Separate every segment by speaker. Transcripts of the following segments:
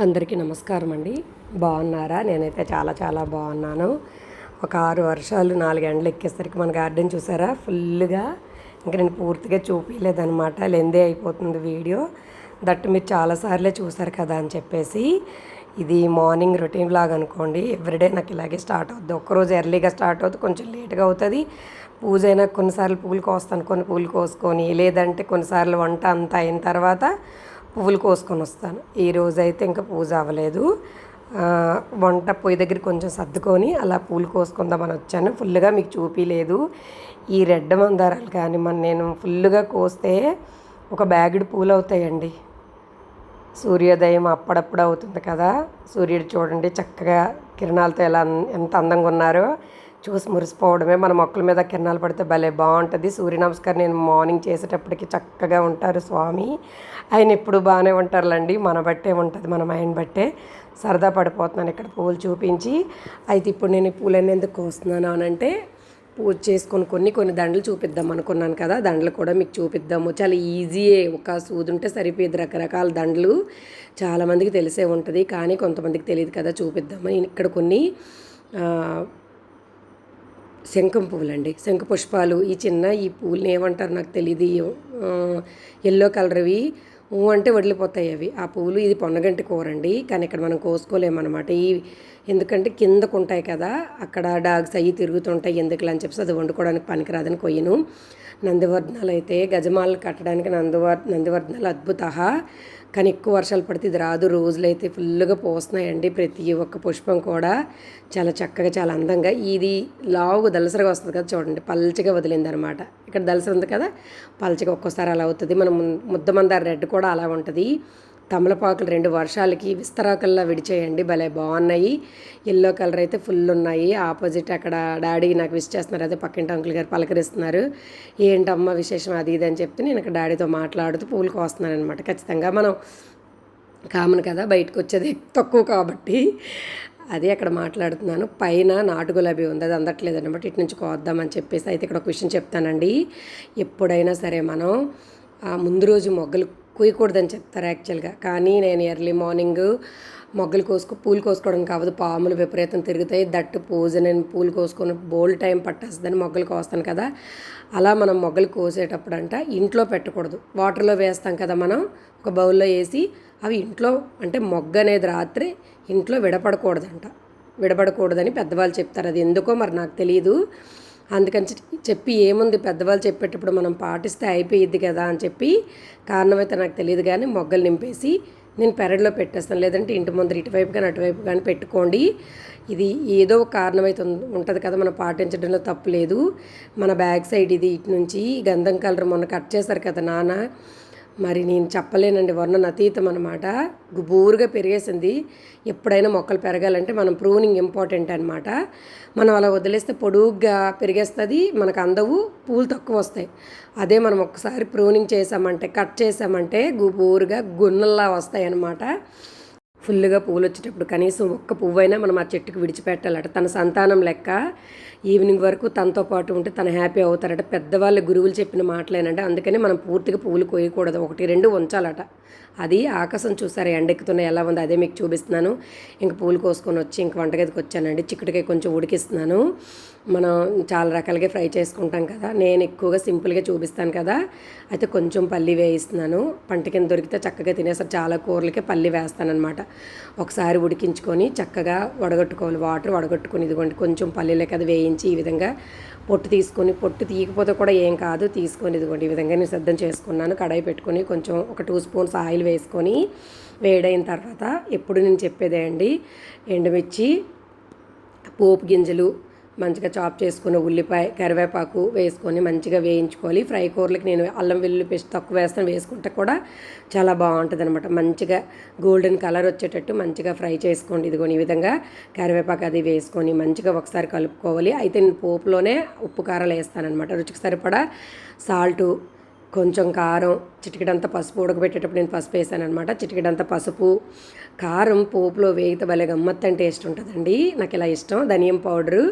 Speaker 1: అందరికీ నమస్కారం అండి. బాగున్నారా? నేనైతే చాలా చాలా బాగున్నాను. ఒక 6 వర్షాలు 4 ఎండలు ఎక్కేసరికి మన గార్డెన్ చూసారా ఫుల్గా. ఇంకా నేను పూర్తిగా చూపించలేదనమాట, లెందే అయిపోతుంది వీడియో. దట్ మీరు చాలాసార్లే చూసారు కదా అని చెప్పేసి. ఇది మార్నింగ్ రొటీన్ లాగా అనుకోండి. ఎవ్రీడే నాకు ఇలాగే స్టార్ట్ అవుద్ది. ఒక్కరోజు ఎర్లీగా స్టార్ట్ అవుతుంది, కొంచెం లేట్గా అవుతుంది. పూజ అయినా కొన్నిసార్లు పువ్వులు కోస్తాను, కొన్ని పువ్వులు కోసుకొని, లేదంటే కొన్నిసార్లు వంట అంతా అయిన తర్వాత పువ్వులు కోసుకొని వస్తాను. ఈరోజు అయితే ఇంకా పూజ అవ్వలేదు. వంట పొయ్యి దగ్గర కొంచెం సర్దుకొని అలా పూలు కోసుకుందామని వచ్చాను. ఫుల్గా మీకు చూపించలేదు. ఈ రెడ్ మందారాలు కానీ నేను ఫుల్గా కోస్తే ఒక బ్యాగుడు పూలు అవుతాయండి. సూర్యోదయం అప్పుడప్పుడు అవుతుంది కదా, సూర్యుడు చూడండి చక్కగా కిరణాలతో ఎంత అందంగా ఉన్నారో చూసి మురిసిపోవడమే. మన మొక్కల మీద కిరణాలు పడితే భలే బాగుంటుంది. సూర్య నమస్కారం నేను మార్నింగ్ చేసేటప్పటికి చక్కగా ఉంటారు స్వామి. ఆయన ఎప్పుడు బాగానే ఉంటారులేండి, మన బట్టే ఉంటుంది, మన మైండ్ బట్టే. సరదా పడిపోతున్నాను ఇక్కడ పూలు చూపించి. అయితే ఇప్పుడు నేను ఈ పూలన్నీ ఎందుకు కోస్తున్నాను అని అంటే, పూజ చేసుకొని కొన్ని దండలు చూపిద్దాం అనుకున్నాను కదా, దండలు కూడా మీకు చూపిద్దాము. చాలా ఈజీయే, ఒక సూది ఉంటే సరిపోయేది. రకరకాల దండలు చాలామందికి తెలిసే ఉంటుంది, కానీ కొంతమందికి తెలియదు కదా, చూపిద్దాము. నేను ఇక్కడ కొన్ని శంఖం పువ్వులండి, శంఖ పుష్పాలు. ఈ పువ్వులని ఏమంటారు నాకు తెలియదు. ఎల్లో కలర్వి అంటే వదిలిపోతాయి అవి, ఆ పువ్వులు. ఇది పొన్నగంటి కూర అండి, కానీ ఇక్కడ మనం కోసుకోలేమన్నమాట. ఎందుకంటే కిందకు ఉంటాయి కదా, అక్కడ డాగ్స్ అవి తిరుగుతుంటాయి, ఎందుకులా అని చెప్పేసి అది వండుకోవడానికి పనికిరాదని కొయ్యను. నందివర్ధనాలు అయితే గజమాలు కట్టడానికి నందివర్ధనాలు అద్భుత. కానీ ఎక్కువ వర్షాలు పడితే ఇది రాదు. రోజులైతే ఫుల్గా పోస్తున్నాయండి, ప్రతి ఒక్క పుష్పం కూడా చాలా చక్కగా, చాలా అందంగా. ఇది లావుగా దళసరగా వస్తుంది కదా, చూడండి పల్చగా వదిలింది అనమాట. ఇక్కడ దళసర ఉంది కదా, పల్చగా ఒక్కోసారి అలా అవుతుంది. మనం ముద్దమందార రెడ్ కూడా అలా ఉంటుంది. తమలపాకులు 2 వర్షాలకి విస్తరాకల్లా విడిచేయండి, భలే బాగున్నాయి. ఎల్లో కలర్ అయితే ఫుల్ ఉన్నాయి. ఆపోజిట్ అక్కడ డాడీ నాకు విష్ చేస్తున్నారు, అదే పక్కింటి అంకుల్ గారు పలకరిస్తున్నారు. ఏంటమ్మా విశేషం అది ఇది అని చెప్తే నేను ఇక్కడ డాడీతో మాట్లాడుతూ పూలు కోస్తున్నాను అనమాట. ఖచ్చితంగా మనం కామన్ కదా, బయటకు వచ్చేది తక్కువ కాబట్టి అదే అక్కడ మాట్లాడుతున్నాను. పైన నాటు గులాబీ ఉంది, అది అందట్లేదు అనమాట, ఇటు నుంచి కోద్దామని చెప్పేసి. అయితే ఇక్కడ ఒక విషయం చెప్తానండి. ఎప్పుడైనా సరే మనం ముందు రోజు మొగ్గలు కొయ్యకూడదని చెప్తారు యాక్చువల్గా, కానీ నేను ఎర్లీ మార్నింగ్ పూలు కోసుకోవడం కావదు, పాములు విపరీతం తిరుగుతాయి. దట్టు పూజ నేను పూలు కోసుకొని బోల్డ్ టైం పట్టేస్తుందని మొగ్గలు కోస్తాను కదా. అలా మనం మొగ్గలు కోసేటప్పుడు ఇంట్లో పెట్టకూడదు, వాటర్లో వేస్తాం కదా మనం, ఒక బౌల్లో వేసి అవి ఇంట్లో అంటే మొగ్గ అనేది రాత్రి ఇంట్లో విడపడకూడదని పెద్దవాళ్ళు చెప్తారు. అది ఎందుకో మరి నాకు తెలియదు. అందుకని చెప్పి ఏముంది, పెద్దవాళ్ళు చెప్పేటప్పుడు మనం పాటిస్తే అయిపోయిద్ది కదా అని చెప్పి, కారణమైతే నాకు తెలియదు, కానీ మొగ్గలు నింపేసి నేను పెరడులో పెట్టేస్తాను. లేదంటే ఇంటి ముందర ఇటువైపు కానీ అటువైపు కానీ పెట్టుకోండి. ఇది ఏదో ఒక కారణమైతే ఉంటుంది కదా, మనం పాటించడంలో తప్పు లేదు. మన బ్యాక్ సైడ్ ఇది ఇటు నుంచి గంధం కలర్ మొన్న కట్ చేశారు కదా నాన్న, మరి నేను చెప్పలేనండి, వర్ణన అతీతం అనమాట. గుబూరుగా పెరిగేసింది. ఎప్పుడైనా మొక్కలు పెరగాలంటే మనం ప్రూనింగ్ ఇంపార్టెంట్ అనమాట. మనం అలా వదిలేస్తే పొడుగ్గా పెరిగేస్తుంది, మనకు అందవు, పూలు తక్కువ వస్తాయి. అదే మనం ఒక్కసారి ప్రూనింగ్ చేసామంటే, కట్ చేసామంటే గుబూరుగా గున్నల్లా వస్తాయి అన్నమాట. ఫుల్గా పూలు వచ్చేటప్పుడు కనీసం ఒక్క పువ్వైనా మనం ఆ చెట్టుకు విడిచిపెట్టాలట. తన సంతానం లెక్క ఈవినింగ్ వరకు తనతో పాటు ఉంటే తను హ్యాపీ అవుతారట. పెద్దవాళ్ళ గురువులు చెప్పిన మాటలేనంటే, అందుకని మనం పూర్తిగా పువ్వులు కోయకూడదు, 1-2 ఉంచాలట. అది ఆకాశం చూసారా ఎండెక్కుతున్నాయి ఎలా ఉంది, అదే మీకు చూపిస్తున్నాను. ఇంక పూలు కోసుకొని వచ్చి ఇంక వంటగదికి వచ్చానండి. చిక్కుడుకాయ కొంచెం ఉడికిస్తున్నాను. మనం చాలా రకాలుగా ఫ్రై చేసుకుంటాం కదా, నేను ఎక్కువగా సింపుల్గా చూపిస్తాను కదా. అయితే కొంచెం పల్లి వేయిస్తున్నాను. పంట కింద దొరికితే చక్కగా తినేసారి, చాలా కూరలకే పల్లి వేస్తానమాట. ఒకసారి ఉడికించుకొని చక్కగా వడగట్టుకోవాలి, వాటర్ వడగట్టుకొని, ఇదిగోండి కొంచెం పల్లీలకి అది వేయించి ఈ విధంగా పొట్టు తీసుకొని, పొట్టు తీయకపోతే కూడా ఏం కాదు, తీసుకొని ఇదిగోండి ఈ విధంగా నేను సిద్ధం చేసుకున్నాను. కడాయి పెట్టుకొని కొంచెం ఒక 2 స్పూన్స్ ఆయిల్ వేసుకొని, వేడైన తర్వాత ఎప్పుడు నేను చెప్పేదే అండి, ఎండుమిర్చి, పోపు గింజలు, మంచిగా చాప్ చేసుకుని ఉల్లిపాయ, కరివేపాకు వేసుకొని మంచిగా వేయించుకోవాలి. ఫ్రై కూరలకి నేను అల్లం వెల్లుల్లి పేస్ట్ తక్కువ వేసుకుంటే కూడా చాలా బాగుంటుంది అనమాట. మంచిగా గోల్డెన్ కలర్ వచ్చేటట్టు మంచిగా ఫ్రై చేసుకోండి. ఇదిగోని ఈ విధంగా కరివేపాకు అది వేసుకొని మంచిగా ఒకసారి కలుపుకోవాలి. అయితే నేను పోపులోనే ఉప్పు కారాలు వేస్తానమాట, రుచికి సరిపడా సాల్టు, కొంచెం కారం, చిటికెడంత పసుపు, ఉడకబెట్టేటప్పుడు నేను పసుపు వేసాను అనమాట. చిటికెడంత పసుపు, కారం పోపులో వేగితే భలే గమ్మత్తని టేస్ట్ ఉంటుందండి. నాకు ఇలా ఇష్టం. ధనియం పౌడరు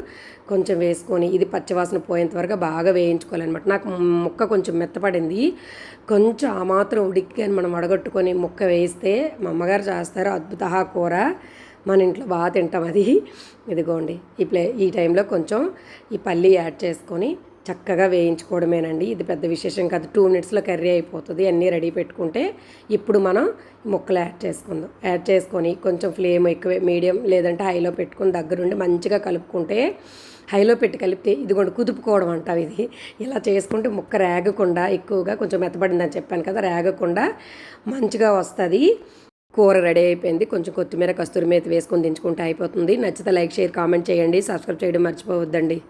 Speaker 1: కొంచెం వేసుకొని ఇది పచ్చివాసన పోయేంత వరకు బాగా వేయించుకోవాలన్నమాట. నాకు ముక్క కొంచెం మెత్తపడింది. కొంచెం ఆ మాత్రం ఉడిక్కి మనం వడగొట్టుకొని ముక్క వేస్తే మా అమ్మగారు చేస్తారు అద్భుత కూర. మన ఇంట్లో బాగా తింటాం అది. ఇదిగోండి ఈ టైంలో కొంచెం ఈ పల్లి యాడ్ చేసుకొని చక్కగా వేయించుకోవడమేనండి. ఇది పెద్ద విశేషం కాదు. 2 మినిట్స్లో కర్రీ అయిపోతుంది. అన్నీ రెడీ పెట్టుకుంటే ఇప్పుడు మనం ముక్కలు యాడ్ చేసుకుందాం. యాడ్ చేసుకొని కొంచెం ఫ్లేమ్ ఎక్కువ మీడియం లేదంటే హైలో పెట్టుకొని దగ్గరుండి మంచిగా కలుపుకుంటే, హైలో పెట్టి కలిపితే ఇదిగోండి కుదుపుకోవడం అంటాం ఇది. ఇలా చేసుకుంటే ముక్క రేగకుండా ఎక్కువగా కొంచెం మెత్తబడిందని చెప్పాను కదా, రేగకుండా మంచిగా వస్తుంది. కూర రెడీ అయిపోయింది. కొంచెం కొత్తిమీర, కస్తూరి మేతి వేసుకొని దించుకుంటే అయిపోతుంది. నచ్చితే లైక్, షేర్, కామెంట్ చేయండి. సబ్స్క్రైబ్ చేయడం మర్చిపోవద్దండి.